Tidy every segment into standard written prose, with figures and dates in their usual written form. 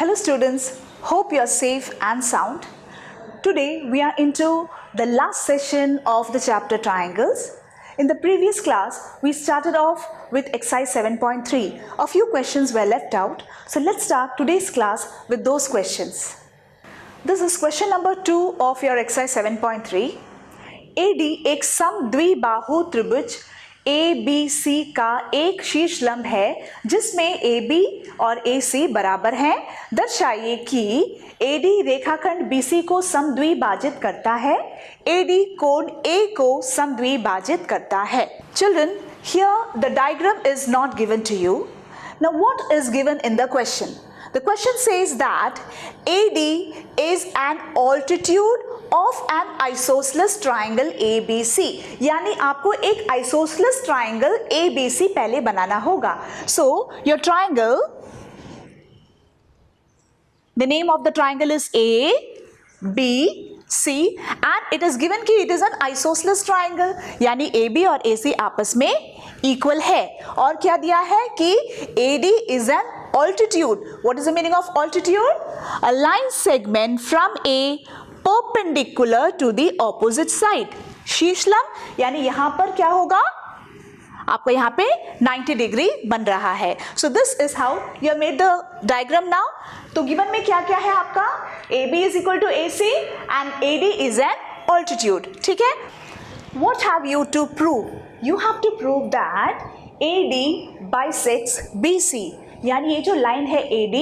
Hello students, hope you are safe and sound. Today we are into the last session of the chapter triangles. In the previous class, we started off with exercise 7.3. A few questions were left out. So let's start today's class with those questions. This is question number 2 of your exercise 7.3. AD एक समद्विबाहु त्रिभुज ABC का एक शीर्ष लंब है जिसमें AB और AC बराबर हैं। दर्शाइए कि AD रेखाखंड BC को समद्विभाजित करता है। AD कोण A को समद्विभाजित करता है। Children, here the diagram is not given to you. Now what is given in the question? The question says that AD is an altitude of an isosceles triangle ABC. यानी आपको एक isosceles triangle ABC पहले बनाना होगा. So your triangle, the name of the triangle is A, B, C and it is given कि it is an isosceles triangle. यानी AB और AC आपस में equal है. और क्या दिया है कि AD is an altitude. What is the meaning of altitude? A line segment from A perpendicular to the opposite side. शीर्षलंब यानी यहाँ पर क्या होगा? आपको यहाँ पे 90 डिग्री बन रहा है. So this is how you have made the diagram now. तो given में क्या क्या है आपका? AB is equal to AC and AD is an altitude. ठीक है? What have you to prove? You have to prove that AD bisects BC. यानी ये जो लाइन है AD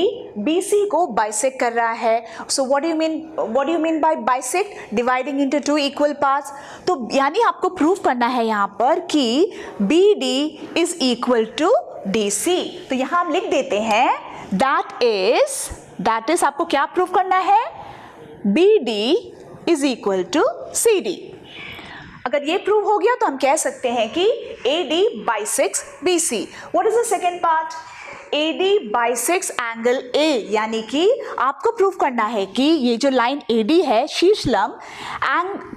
BC को बाइसेक्ट कर रहा है. So what do you mean by bisect? Dividing into two equal parts. तो यानी आपको प्रूव करना है यहाँ पर कि BD is equal to DC. तो यहाँ हम लिख देते हैं दैट इज आपको क्या प्रूव करना है? BD is equal to CD. अगर ये प्रूव हो गया तो हम कह सकते हैं कि AD bisects BC. What is the second part? AD bisects angle A. यानी कि आपको प्रूव करना है कि ये जो लाइन AD है शीर्षलंब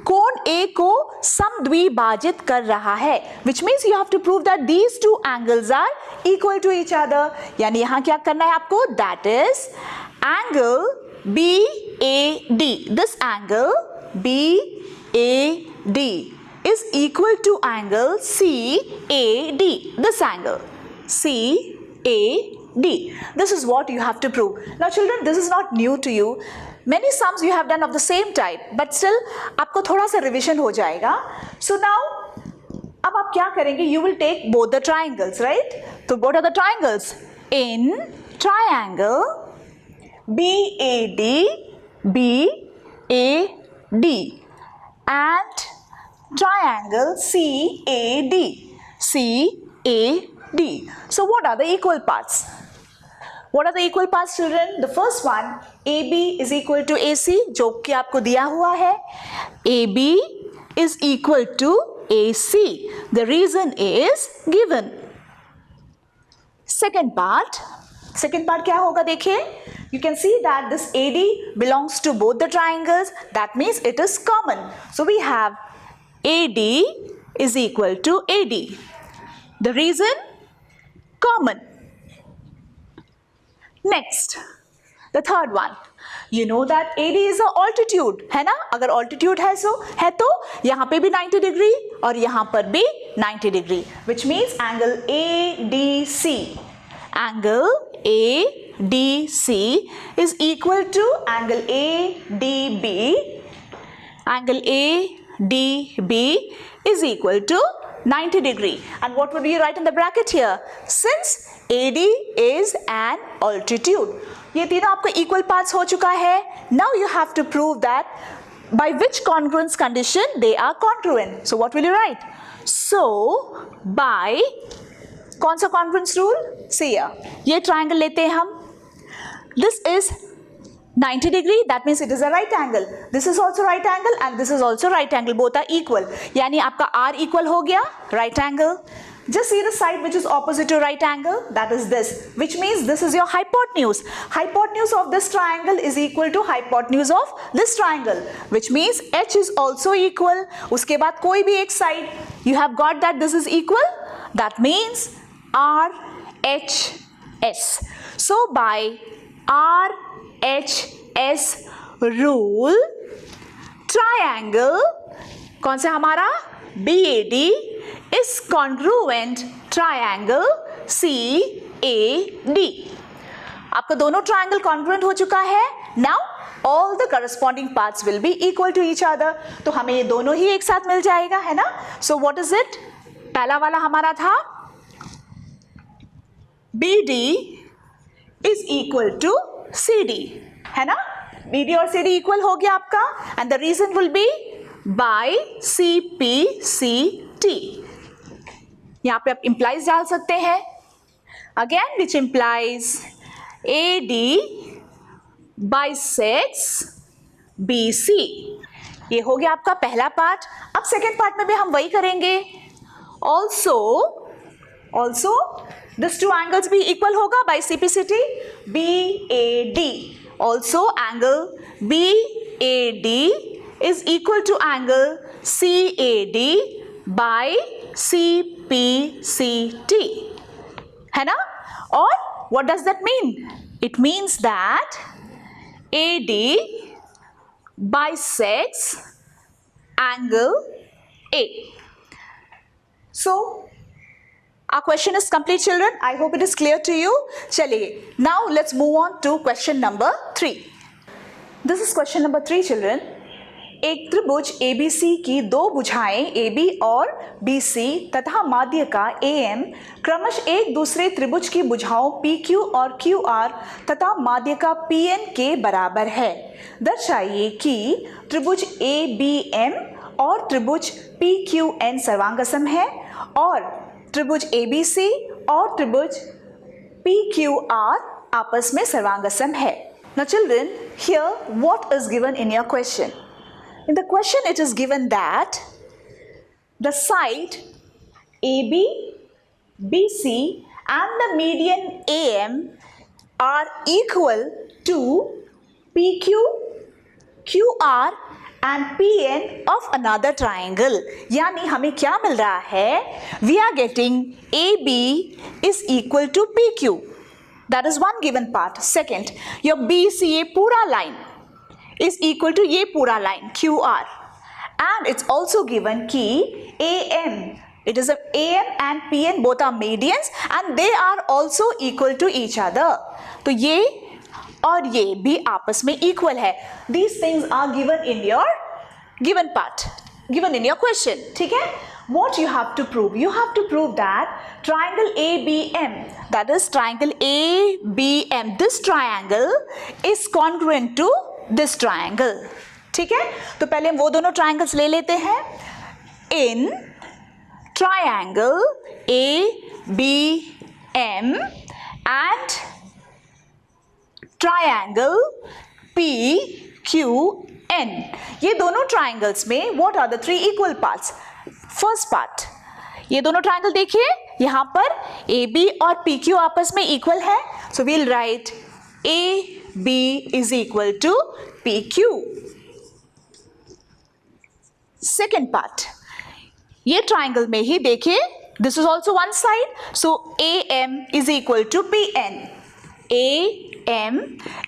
कोण A को समद्विभाजित कर रहा है. Which means you have to prove that these two angles are equal to each other. यानी यहाँ क्या करना है आपको? That is angle BAD. This angle BAD is equal to angle CAD. This angle CAD. This is what you have to prove. Now children, this is not new to you. Many sums you have done of the same type, but still आपको थोड़ा सा revision हो जाएगा. So now अब आप क्या करेंगे? You will take both the triangles, right? तो what are the triangles? In triangle BAD and triangle CAD. So what are the equal parts? What are the equal parts, children? The first one, AB is equal to AC, जो कि आपको दिया हुआ है. AB is equal to AC. The reason is given. Second part क्या होगा? देखिए, you can see that this AD belongs to both the triangles. That means it is common. So we have AD is equal to AD. The reason? Common. Next, the third one. You know that AD is a altitude, है ना? अगर altitude है तो यहाँ पे भी 90 degree और यहाँ पर भी 90 degree. Which means angle ADC. Angle ADC is equal to angle ADB. Angle ADB is equal to 90 degree. And what would you write in the bracket here? Since AD is an altitude. ये तीनों आपको equal parts हो चुका है. Now you have to prove that by which congruence condition they are congruent. So what will you write? So by कौन सा congruence rule? See here. ये triangle लेते हैं हम. This is 90 degree, that means it is a right angle. This is also right angle and this is also right angle. Both are equal. यानी आपका R equal हो गया, right angle. Just see the side which is opposite to right angle, that is this, which means this is your hypotenuse. Hypotenuse of this triangle is equal to hypotenuse of this triangle, which means H is also equal. उसके बाद कोई भी एक side, you have got that this is equal. That means R H S. So by RHS rule, triangle कौन सा हमारा BAD is congruent triangle CAD. आपका दोनों ट्रायंगल कॉन्ग्रुएंट हो चुका है. Now all the corresponding parts will be equal to each other. तो हमें ये दोनों ही एक साथ मिल जाएगा, है ना. So what is it? पहला वाला हमारा था BD is equal to CD, है ना. BD और CD इक्वल हो गया आपका, and the reason will be by CPCT. यहां पे आप इंप्लाइज डाल सकते हैं. Again which implies AD bisects BC. ये हो गया आपका पहला पार्ट. अब सेकेंड पार्ट में भी हम वही करेंगे. ऑल्सो दिस टू एंगल्स भी इक्वल होगा by CPCT. BAD also angle BAD is equal to angle CAD by CPCT, है ना. और what does that mean? It means that AD bisects angle A. So our question is complete, children. I hope it is clear to you. चलिए, now let's move on to question number 3. This is question number 3, children. एक त्रिभुज ABC की दो भुजाएं AB और BC तथा माध्य का AM क्रमशः एक दूसरे त्रिभुज की भुजाओं PQ और QR तथा माध्य का PN के बराबर है. दर्शाइए कि त्रिभुज ABM और त्रिभुज PQN सर्वांगसम है और त्रिभुज ABC और त्रिभुज PQR आपस में सर्वांगसम है. Now children, here what is given in your question? In the question it is given that the side AB, BC and the median AM are equal to PQ, QR and PN of another triangle. यानी हमें क्या मिल रहा है? We are getting AB is equal to PQ. That is one given part. Second, your BCA पूरा line is equal to ये पूरा line QR, and it's also given कि AM, it is a AM and PN both are medians and they are also equal to each other. तो ये और ये भी आपस में equal है. These things are given in your given part, given in your question. ठीक है? What you have to prove? You have to prove that triangle ABM, that is triangle ABM, this triangle is congruent to this triangle. ठीक है, तो पहले हम वो दोनों triangles ले लेते हैं. In triangle ABM and triangle PQN, ये दोनों ट्रायंगल्स में what are the three equal parts? First part, ये दोनों ट्रायंगल देखिए, यहां पर AB और PQ आपस में इक्वल है. So we'll write AB is equal to PQ. Second part, ये ट्राइंगल में ही देखिए, this is also one side, so AM is equal to PN. AM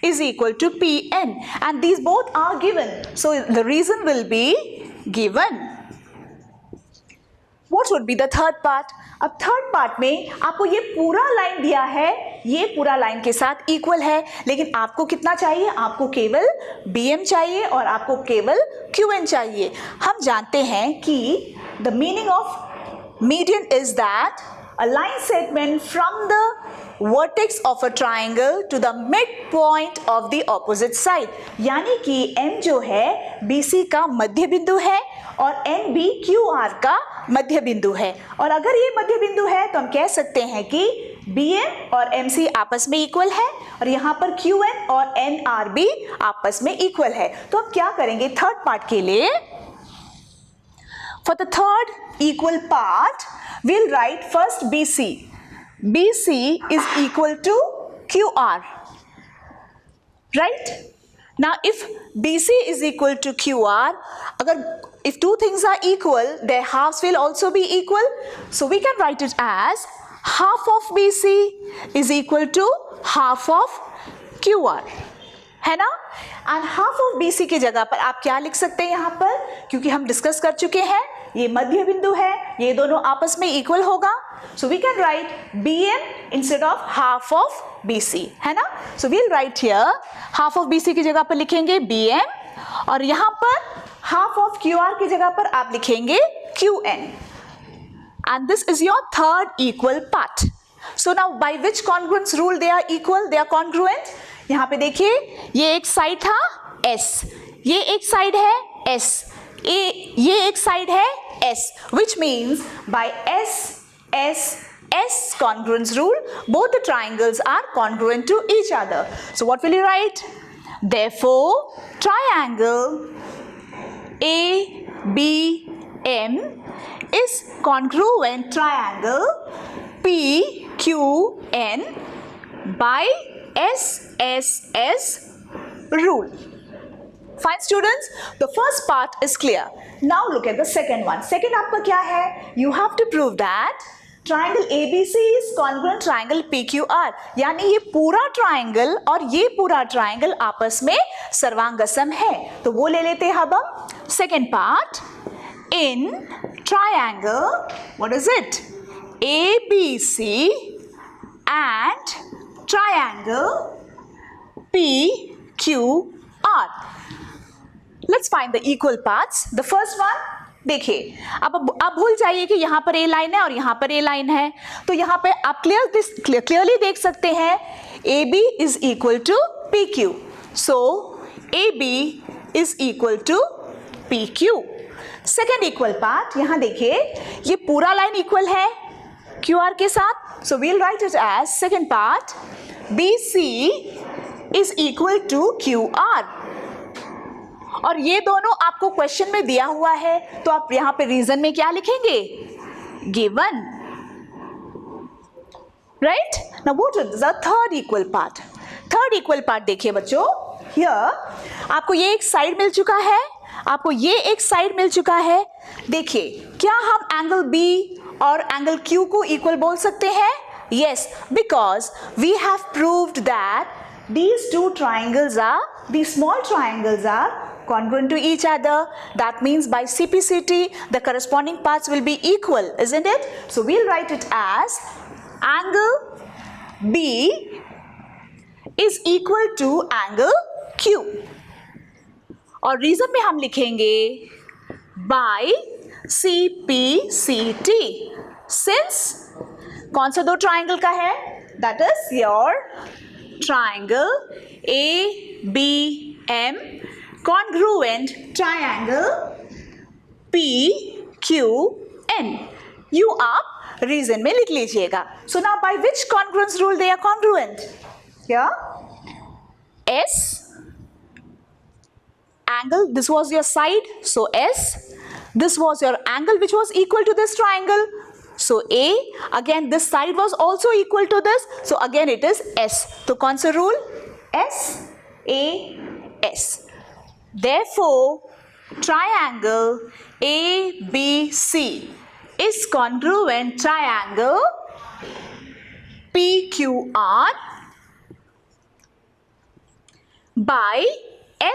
is equal to PN, and these both are given, so the reason will be given. What would be the third part? अब third part में आपको ये पूरा line दिया है, ये पूरा line के साथ इक्वल है, लेकिन आपको कितना चाहिए? आपको केवल BM चाहिए और आपको केवल QN चाहिए. हम जानते हैं कि the meaning of median is that a line segment from the vertex of a triangle to the midpoint of the opposite side. यानी कि M जो है BC का मध्य बिंदु है और NB QR का मध्य बिंदु है. और अगर ये मध्य बिंदु है तो हम कह सकते हैं कि BM और MC आपस में इक्वल है और यहाँ पर QN और NR भी आपस में इक्वल है. तो अब क्या करेंगे थर्ड पार्ट के लिए? For the third equal part, we'll write first BC. BC is equal to QR, right? Now, if BC is equal to QR, if two things are equal, their halves will also be equal. So we can write it as half of BC is equal to half of QR, है ना? And half of BC की जगह पर आप क्या लिख सकते हैं यहाँ पर, क्योंकि हम डिस्कस कर चुके हैं ये मध्य बिंदु है, ये दोनों आपस में इक्वल होगा, so we can write BM instead of half of BC, है ना? So we'll write here half of BC की जगह पर लिखेंगे BM और यहाँ पर हाफ ऑफ QR की जगह पर आप लिखेंगे QN, and this is your third equal part. So now by which congruence rule they are equal, they are congruent? यहाँ पे देखिए ये एक साइड था S, ये एक साइड है S, ये एक साइड है S, which means by S congruence rule both the triangles are congruent to each other. So what will you write? Therefore triangle ABM is congruent triangle PQN by SSS rule. Fine students, the first part is clear. Now look at the second one. Second आपका क्या है? You have to prove that triangle ABC is congruent triangle PQR. यानी ये पूरा triangle और ये पूरा triangle आपस में सर्वांगसम है, तो वो ले लेते हैं अब हम. Second part, in triangle, what is it? ABC and triangle PQR. Let's find the equal parts. The first one, देखिए अब भूल जाइए कि यहाँ पर A लाइन है और यहाँ पर A लाइन है, तो यहाँ पे आप क्लियरली देख सकते हैं AB is equal to PQ. So AB is equal to PQ. Second equal part, यहाँ देखिए ये पूरा लाइन इक्वल है QR के साथ, so we'll write it as second part BC is equal to QR. और ये दोनों आपको क्वेश्चन में दिया हुआ है, तो आप यहाँ पे रीजन में क्या लिखेंगे? Given, right? Now what is the third equal part? Third equal part देखिए बच्चों, हियर आपको ये एक साइड मिल चुका है, आपको ये एक साइड मिल चुका है. देखिए क्या हम एंगल B और एंगल Q को इक्वल बोल सकते हैं? Yes, because we have proved that these two triangles are, these small triangles are congruent to each other. That means by CPCT the corresponding parts will be equal, isn't it? So we'll write it as angle B is equal to angle Q. और reason में हम लिखेंगे by CPCT. Since कौन सा दो triangle का है? That is your triangle ABM congruent triangle PQN. You आप रीजन में लिख लीजिएगा. So now by which congruence rule they are congruent? Here S angle, this was your side, so S. This was your angle which was equal to this triangle, so A. Again this side was also equal to this, so again it is S. तो कौन सा rule? SAS. Therefore triangle ABC is congruent triangle PQR by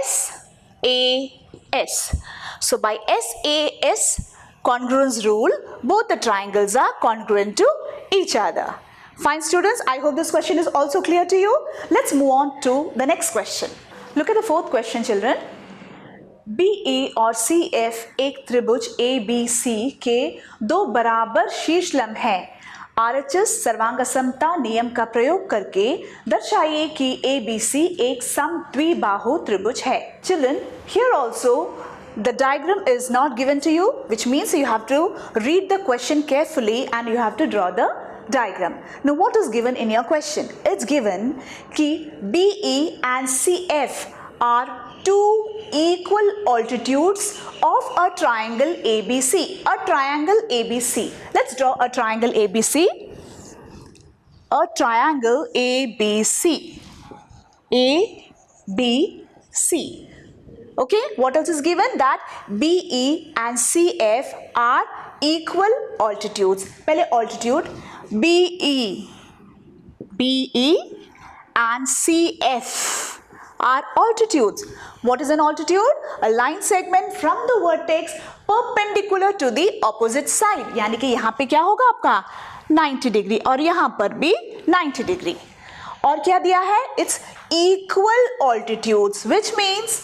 SAS. So by SAS congruence rule, both the triangles are congruent to each other. Fine students, I hope this question is also clear to you. Let's move on to the next question. Look at the fourth question children. BE और CF एक त्रिभुज ABC के दो बराबर शीर्षलंब हैं. RHS सर्वांगसमता नियम का प्रयोग करके दर्शाइए कि ABC एक समद्विबाहु त्रिभुज है. Children, here also the diagram is not given to you, which means you have to read the question carefully and you have to draw the diagram. Now what is given in your question? It's given कि BE and CF are two equal altitudes of a triangle ABC. A triangle ABC. Let's draw a triangle ABC. A triangle ABC. ABC. Okay, what else is given? That BE and CF are equal altitudes. पहले altitude BE and CF are altitudes. What is an altitude? A line segment from the vertex perpendicular to the opposite side. यानी कि यहाँ पे क्या होगा आपका 90 degree और यहाँ पर भी 90 डिग्री. और क्या दिया है? It's equal altitudes, which means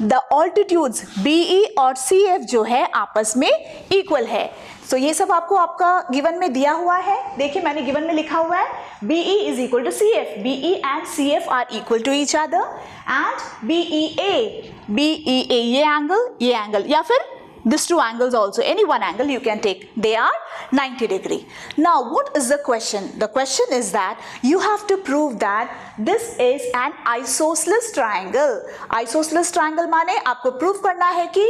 the altitudes BE और CF जो है आपस में equal है. So ये सब आपको आपका गिवन में दिया हुआ है. देखिए मैंने गिवन में लिखा हुआ है BE is equal to CF. BE and CF are equal to each other and BEA ये एंगल या फिर these two angles also, any one angle you can take, they are 90 degree. Now what is the question? The question is that you have to prove that this is an isosceles triangle. Isosceles triangle माने आपको prove करना है कि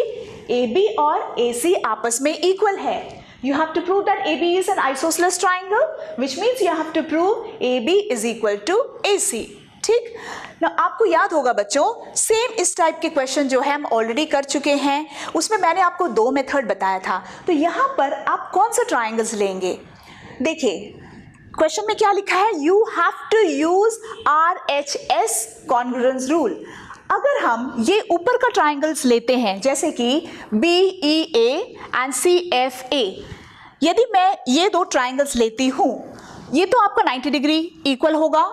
AB और AC आपस में equal है. You have to prove that AB is an isosceles triangle, which means you have to prove AB is equal to AC. ठीक ना. आपको याद होगा बच्चों, सेम इस टाइप के क्वेश्चन जो है हम ऑलरेडी कर चुके हैं, उसमें मैंने आपको दो मेथड बताया था. तो यहाँ पर आप कौन सा ट्राइंगल्स लेंगे? देखिए क्वेश्चन में क्या लिखा है, you have to use RHS congruence rule. अगर हम ये ऊपर का ट्राइंगल्स लेते हैं जैसे कि BEA एंड CFA, यदि मैं ये दो ट्राइंगल्स लेती हूँ, ये तो आपका 90 डिग्री इक्वल होगा.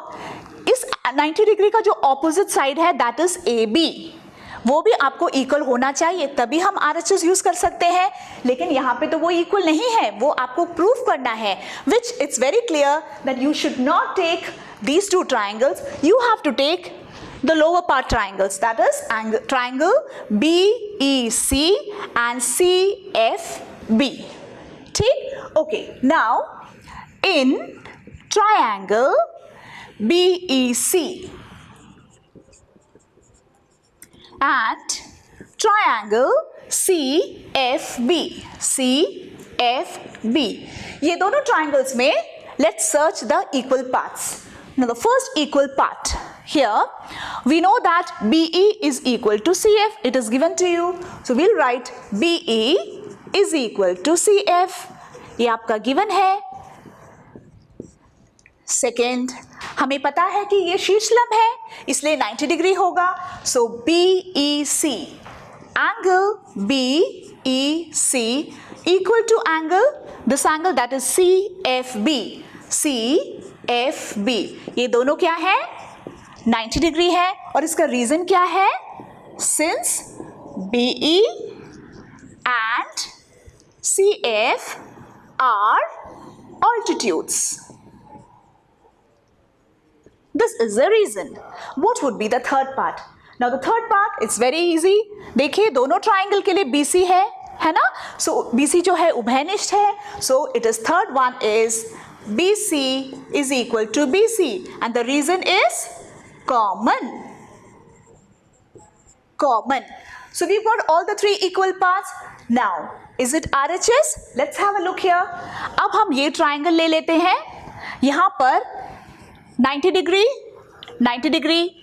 इस 90 डिग्री का जो ऑपोजिट साइड है दैट इज AB, वो भी आपको इक्वल होना चाहिए, तभी हम RHS यूज कर सकते हैं. लेकिन यहाँ पे तो वो इक्वल नहीं है, वो आपको प्रूव करना है. Which it's very clear that you should not take these two triangles, you have to take the lower part triangles, that is triangle BEC and CFB. ठीक? Okay, now in triangle BEC and triangle CFB, ये दोनों triangles में let's search the equal parts. Now the first equal part, here we know that BE is equal to CF. It is given to you, so we'll write BE is equal to CF. ये आपका given है. Second, हमें पता है कि ये शीर्षलंब है इसलिए 90 डिग्री होगा. So BEC, angle BEC equal to angle, this angle that is CFB. ये दोनों क्या है? 90 डिग्री है. और इसका रीजन क्या है? Since BE and CF are altitudes. This is the reason. What would be the third part? Now the third part, it's very easy. देखिए दोनों ट्राइंगल के लिए BC है ना? So BC जो है उभयनिष्ठ है. So it is third one is BC is equal to BC and the reason is common. So we've got all the three equal parts. Now is it RHS? Let's have a look here. अब हम ये triangle ले लेते हैं. यहाँ पर 90 degree,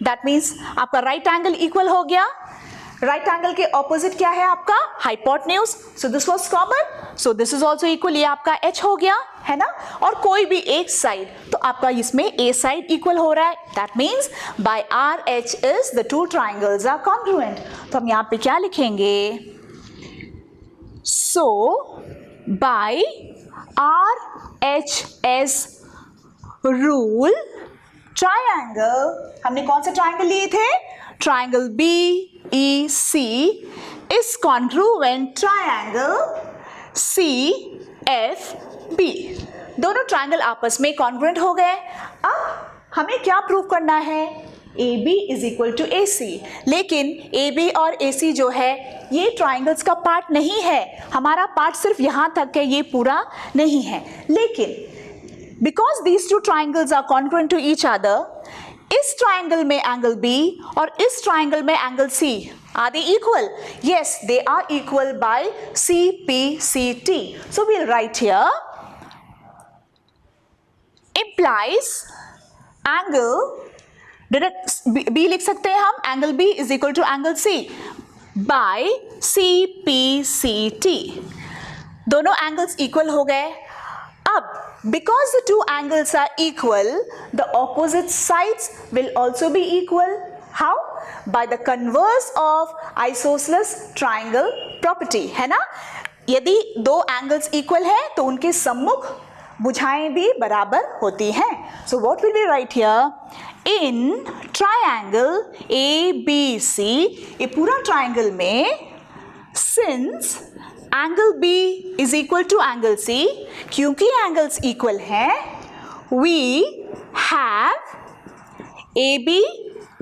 that means आपका right angle equal हो गया. राइट एंगल के ऑपोजिट क्या है आपका? Hypotenuse. So this was common, so this is also equal. ये आपका H हो गया है ना. और कोई भी एक साइड, तो आपका इसमें A साइड इक्वल हो रहा है. That means by RHS the two triangles are congruent. तो हम यहाँ पे क्या लिखेंगे? So by RHS rule triangle, हमने कौन से ट्राइंगल लिए थे? Triangle BEC is congruent triangle CFB. दोनों ट्राइंगल आपस में कॉन्ग्रुएंट हो गए. अब हमें क्या प्रूव करना है? AB is equal to AC. लेकिन AB और AC जो है ये ट्राइंगल्स का पार्ट नहीं है. हमारा पार्ट सिर्फ यहाँ तक है, ये पूरा नहीं है. लेकिन because these two triangles are congruent to each other, इस ट्राइंगल में एंगल B और इस ट्राइंगल में angle C, are they equal? Yes, they are equal by CPCT. So we'll write here implies angle, direct B लिख सकते हैं हम, angle B is equal to angle C by CPCT. दोनों angles equal हो गए. अब because the two angles are equal, the opposite sides will also be equal. How? By the converse of isosceles triangle property, है ना? यदि दो angles equal है तो उनके सम्मुख भुजाएं भी बराबर होती हैं. So what will we write here? In triangle ABC, ये पूरा ट्राइंगल में, since angle B is equal to angle C, क्योंकि एंगल्स इक्वल हैं, we have AB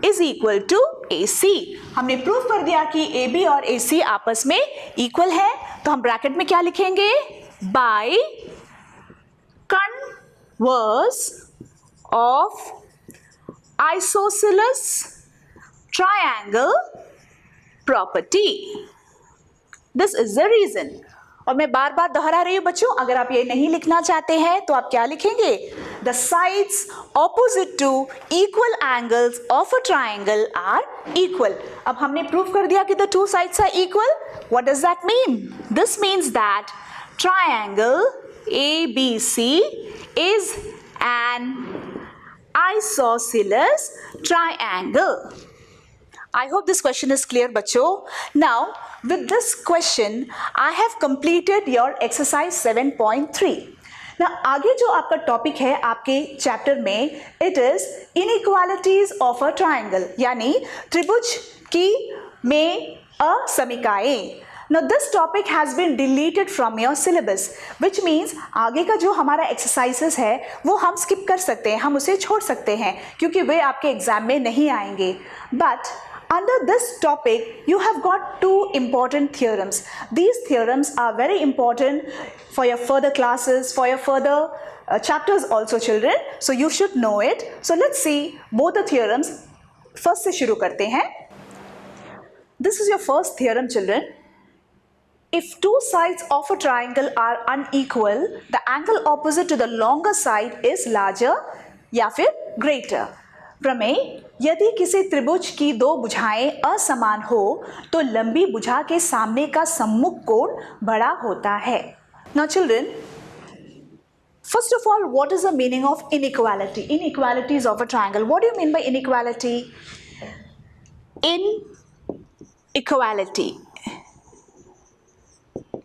is equal to AC. हमने प्रूव कर दिया कि AB और AC आपस में इक्वल है, तो हम ब्रैकेट में क्या लिखेंगे? By converse of isosceles triangle property. This is the reason. और मैं बार बार दोहरा रही हूँ बच्चों, अगर आप ये नहीं लिखना चाहते हैं तो आप क्या लिखेंगे? The sides opposite to equal angles of a triangle are equal. अब हमने प्रूव कर दिया कि the two sides are equal. What does that mean? This means that triangle ABC is an isosceles triangle. I hope this question is clear बच्चों. Now with this question I have completed your exercise 7.3. Now आगे जो आपका topic है आपके chapter में, it is inequalities of a triangle, यानी त्रिभुज की में असमिकाएं. Now this topic has been deleted from your syllabus, which means आगे का जो हमारा exercises है वो हम skip कर सकते हैं, हम उसे छोड़ सकते हैं क्योंकि वे आपके एग्जाम में नहीं आएंगे. But under this topic you have got two important theorems. These theorems are very important for your further classes, for your further chapters also children, so you should know it. So let's see both the theorems. First से शुरू करते हैं. This is your first theorem children. If two sides of a triangle are unequal, the angle opposite to the longer side is larger या फिर greater. प्रमेय, यदि किसी त्रिभुज की दो भुजाएं असमान हो तो लंबी भुजा के सामने का सम्मुख कोण बड़ा होता है. Now children, first of all, what is the meaning of inequality? Inequalities of a triangle. What do you mean by inequality? Inequality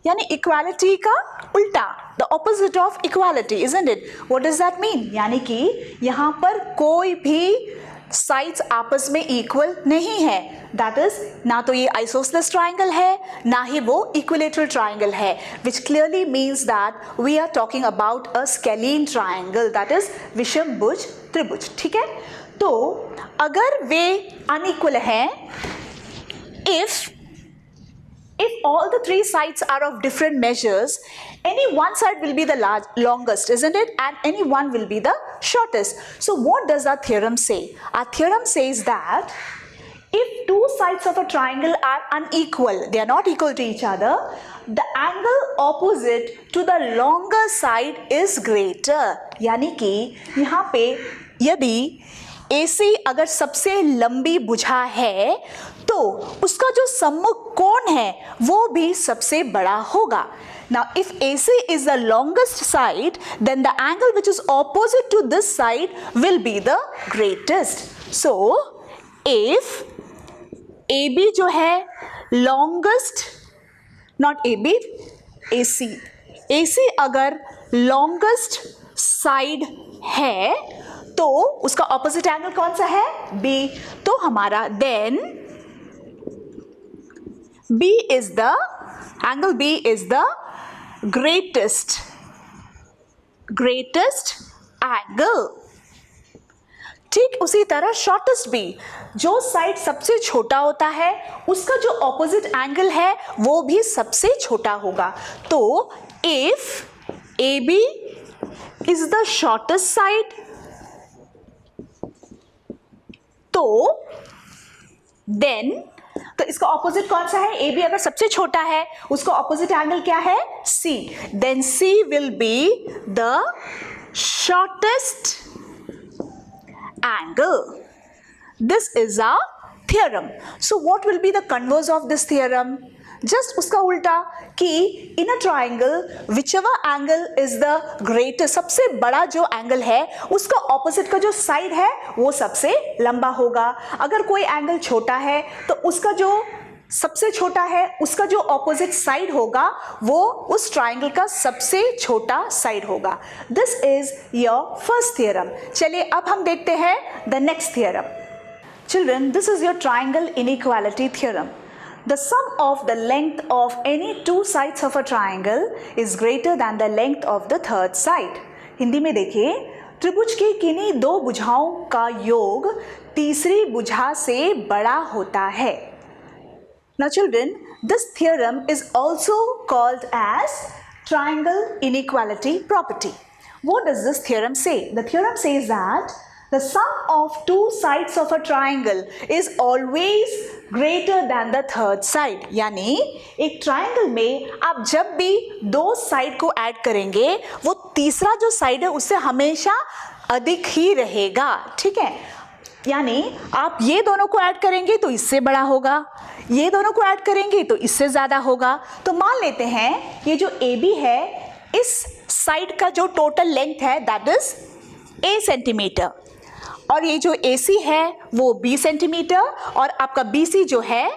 यानी इक्वालिटी का उल्टा, the opposite of equality, isn't it? What does that mean? यानी कि यहाँ पर कोई भी sides आपस में इक्वल नहीं है. दैट इज, ना तो ये आइसोसेलेस ट्राइंगल है ना ही वो इक्विलेटरल ट्राइंगल है, which clearly means that we are talking about a scalene triangle, that is विषमभुज त्रिभुज. ठीक है, तो अगर वे अनइक्वल हैं, if all the three sides are of different measures, any one side will be the longest, isn't it? And any one will be the shortest. So what does our theorem say? Our theorem says that if two sides of a triangle are unequal, they are not equal to each other, the angle opposite to the longer side is greater. यानी कि यहाँ पे यदि AC अगर सबसे लंबी भुजा है तो उसका जो सम्मुख कोण है वो भी सबसे बड़ा होगा. Now if AC is the longest side, then the angle which is opposite to this side will be the greatest. So if AB जो है longest, not AB, AC अगर longest side है तो उसका ऑपोजिट एंगल कौन सा है? B. तो हमारा then B is the angle, B is the greatest angle. ठीक उसी तरह शॉर्टेस्ट भी, जो साइड सबसे छोटा होता है उसका जो ऑपोजिट एंगल है वो भी सबसे छोटा होगा. तो if AB is the shortest side, तो देन, तो इसका ऑपोजिट कौन सा है? AB अगर सबसे छोटा है उसका ऑपोजिट एंगल क्या है? C. Then C will be the shortest angle. This is a theorem. So what will be the converse of this theorem? Just उसका उल्टा कि in a triangle whichever angle is the greatest, सबसे बड़ा जो angle है उसका opposite का जो साइड है वो सबसे लंबा होगा। अगर कोई एंगल छोटा है तो उसका जो सबसे छोटा है उसका जो ऑपोजिट साइड होगा वो उस ट्राइंगल का सबसे छोटा साइड होगा। This is your first theorem. चलिए अब हम देखते हैं the next theorem. Children, this is your triangle inequality theorem. The sum of the length of any two sides of a triangle is greater than the length of the third side. Hindi में देखिए, त्रिभुज की किन्हीं दो भुजाओं का योग तीसरी भुजा से बड़ा होता है। Now children, this theorem is also called as triangle inequality property. What does this theorem say? The theorem says that the sum of two sides of a triangle is always greater than the third side. यानी एक triangle में आप जब भी दो side को add करेंगे वो तीसरा जो साइड है उससे हमेशा अधिक ही रहेगा। ठीक है, यानी आप ये दोनों को ऐड करेंगे तो इससे बड़ा होगा, ये दोनों को ऐड करेंगे तो इससे ज़्यादा होगा। तो मान लेते हैं ये जो AB है इस साइड का जो टोटल लेंथ है दैट इज A सेंटीमीटर, और ये जो AC है वो B सेंटीमीटर, और आपका BC जो है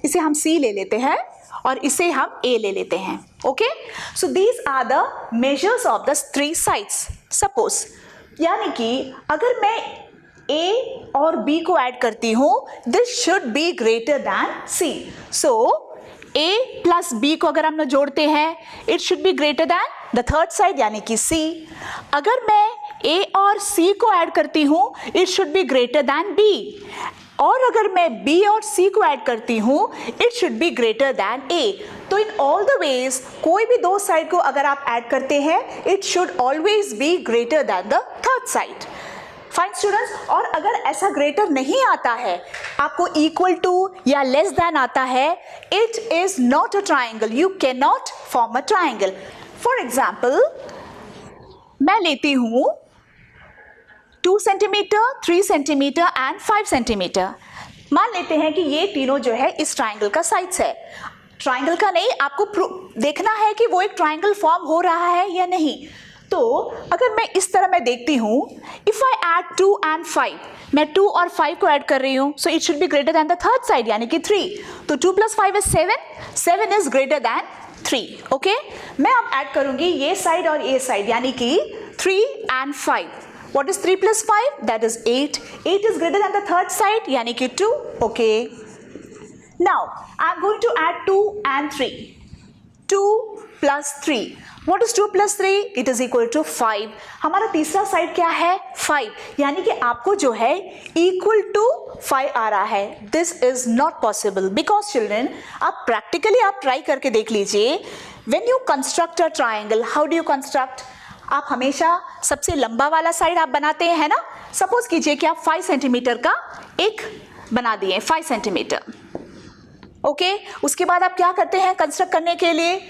इसे हम C ले लेते हैं और इसे हम A ले लेते हैं। Okay, so these are the measures of the three sides. Suppose यानी कि अगर मैं A और B को ऐड करती हूँ this should be greater than C। So A plus B को अगर हम लोग जोड़ते हैं it should be greater than the third side यानी कि C। अगर मैं A और C को ऐड करती हूँ it should be greater than B, और अगर मैं B और C को ऐड करती हूँ it should be greater than A। तो इन ऑल द वेज कोई भी दो साइड को अगर आप ऐड करते हैं it should always be greater than the third side. Fine students, और अगर ऐसा ग्रेटर नहीं आता है, आपको इक्वल टू या लेस देन आता है, it is not a triangle, you can not form a triangle. For example मैं लेती हूं 2 सेंटीमीटर, 3 सेंटीमीटर एंड 5 सेंटीमीटर। मान लेते हैं कि ये तीनों जो है इस ट्राइंगल का साइड्स है। ट्राइंगल का नहीं, आपको देखना है कि वो एक ट्राइंगल फॉर्म हो रहा है या नहीं। तो अगर मैं इस तरह मैं देखती हूँ, इफ आई ऐड 2 and 5, मैं 2 और 5 को ऐड कर रही हूँ, so it should be greater than the third side यानी कि 3। तो 2 + 5 is 7, 7 is greater than 3। Okay, मैं अब ऐड करूंगी ये साइड और ये साइड यानी कि 3 and 5। What is 3 + 5? That is 8. 8 is greater than the third side यानी कि 2। Okay. Now I am going to add 2 and 3. 2 + 3. What is 2 + 3? It is equal to 5. हमारा तीसरा साइड क्या है? 5, यानी कि आपको जो है equal to 5 आ रहा है। This is not possible because children, आप practically आप try करके देख लीजिए। When you construct a triangle, how do you construct? आप हमेशा सबसे लंबा वाला साइड आप बनाते हैं, है ना। सपोज कीजिए कि आप 5 सेंटीमीटर का एक बना दिए, 5 सेंटीमीटर। ओके, उसके बाद आप क्या करते हैं कंस्ट्रक्ट करने के लिए?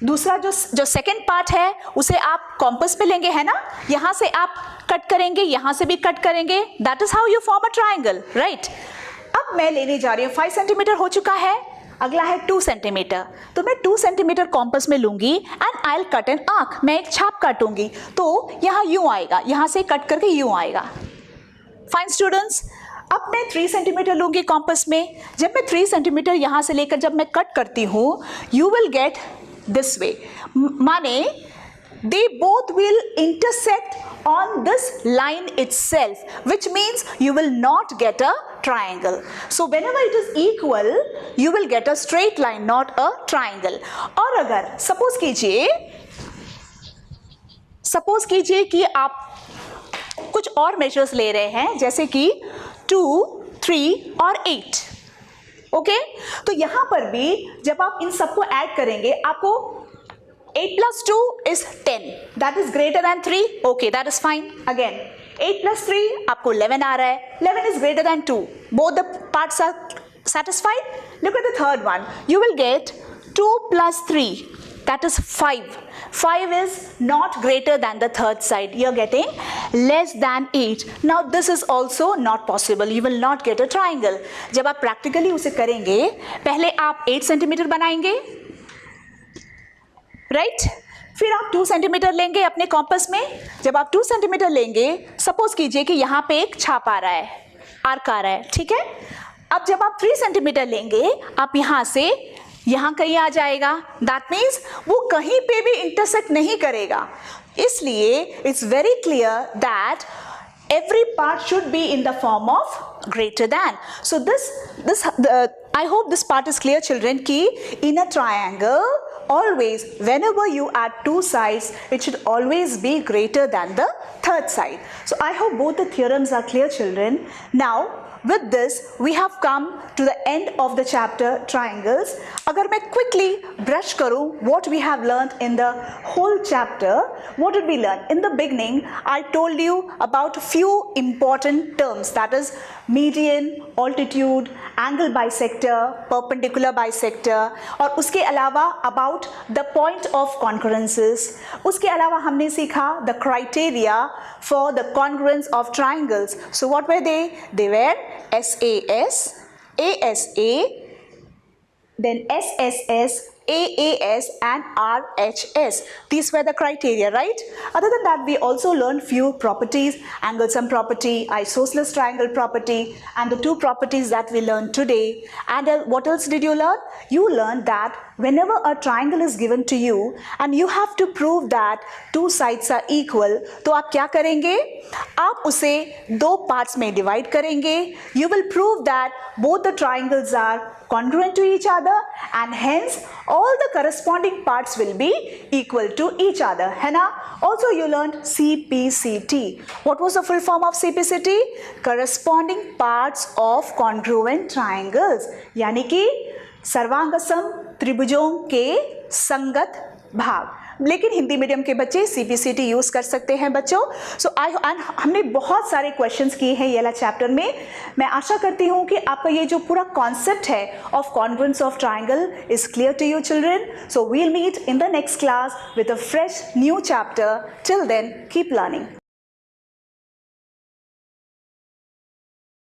दूसरा जो सेकेंड पार्ट है उसे आप कॉम्पस पे लेंगे, है ना। यहाँ से आप कट करेंगे, यहाँ से भी कट करेंगे। That is how you form a triangle, right. अब मैं लेने जा रही हूँ 5 सेंटीमीटर हो चुका है, अगला है 2 सेंटीमीटर। तो मैं 2 सेंटीमीटर कॉम्पस में लूंगी and I will cut an arc, मैं एक छाप काटूंगी। तो यहाँ यूं आएगा, यहाँ से कट करके यूं आएगा। फाइन स्टूडेंट्स, अब मैं 3 सेंटीमीटर लूंगी कॉम्पस में। जब मैं 3 सेंटीमीटर यहाँ से लेकर जब मैं कट करती हूँ, you will get this way, माने they both will intersect on this line itself, which means you will not get a triangle. So whenever it is equal, you will get a straight line, not a triangle. और अगर suppose कीजिए कि आप कुछ और measures ले रहे हैं, जैसे कि 2, 3 और 8। ओके, तो यहां पर भी जब आप इन सबको ऐड करेंगे आपको 8 + 2 is 10. That is greater than 3. Okay, that is fine. Again, 8 + 3 आपको 11 आ रहा है. 11 is greater than 2. Both the parts are satisfied. Look at the third one. You will get 2 + 3. that is 5. 5 is not greater than the third side. You're getting less than 8. Now this is also not possible. You will not get a triangle. जब आप practically उसे करेंगे, पहले आप 8 centimetre बनाएंगे, right? फिर आप 2 centimetre लेंगे अपने कॉम्पस में. जब आप 2 सेंटीमीटर लेंगे, सपोज कीजिए कि यहाँ पे एक छाप आ रहा है, आर्क आ रहा है, ठीक है. अब जब आप 3 सेंटीमीटर लेंगे, आप यहाँ से यहाँ कहीं आ जाएगा. दैट मीन्स वो कहीं पे भी इंटरसेक्ट नहीं करेगा. इसलिए it's very clear that every part should be in the form of greater than. So I hope this part is clear, children, ki in a triangle always whenever you add 2 sides it should always be greater than the third side. So I hope both the theorems are clear, children. Now with this we have come to the end of the chapter triangles. Agar main quickly brush karu what we have learned in the whole chapter, what did we learn? In the beginning I told you about few important terms, that is median, altitude, angle bisector, perpendicular bisector, और उसके अलावा about the point of congruences. उसके अलावा हमने सीखा the criteria for the congruence of triangles. So what were they? They were SAS, ASA, then SSS, AAS and RHS. These were the criteria, right? Other than that, we also learned few properties, angle sum property, isosceles triangle property, and the 2 properties that we learned today. And what else did you learn? You learned that whenever a triangle is given to you and you have to prove that 2 sides are equal, तो आप क्या करेंगे? आप उसे 2 parts में divide करेंगे. You will prove that both the triangles are congruent to each other and hence all the corresponding parts will be equal to each other, है ना? Also you learned CPCT. What was the full form of CPCT? Corresponding parts of congruent triangles. यानी कि सर्वांगसम त्रिभुजों के संगत भाग. लेकिन Hindi medium के बच्चे CPCT यूज कर सकते हैं बच्चों. सो हमने बहुत सारे क्वेश्चंस किए हैं ये वाला चैप्टर में. मैं आशा करती हूँ कि आपका ये जो पूरा कॉन्सेप्ट है of congruence of triangle is clear to you children. So we'll meet in the next class with a fresh new chapter. Till then keep learning.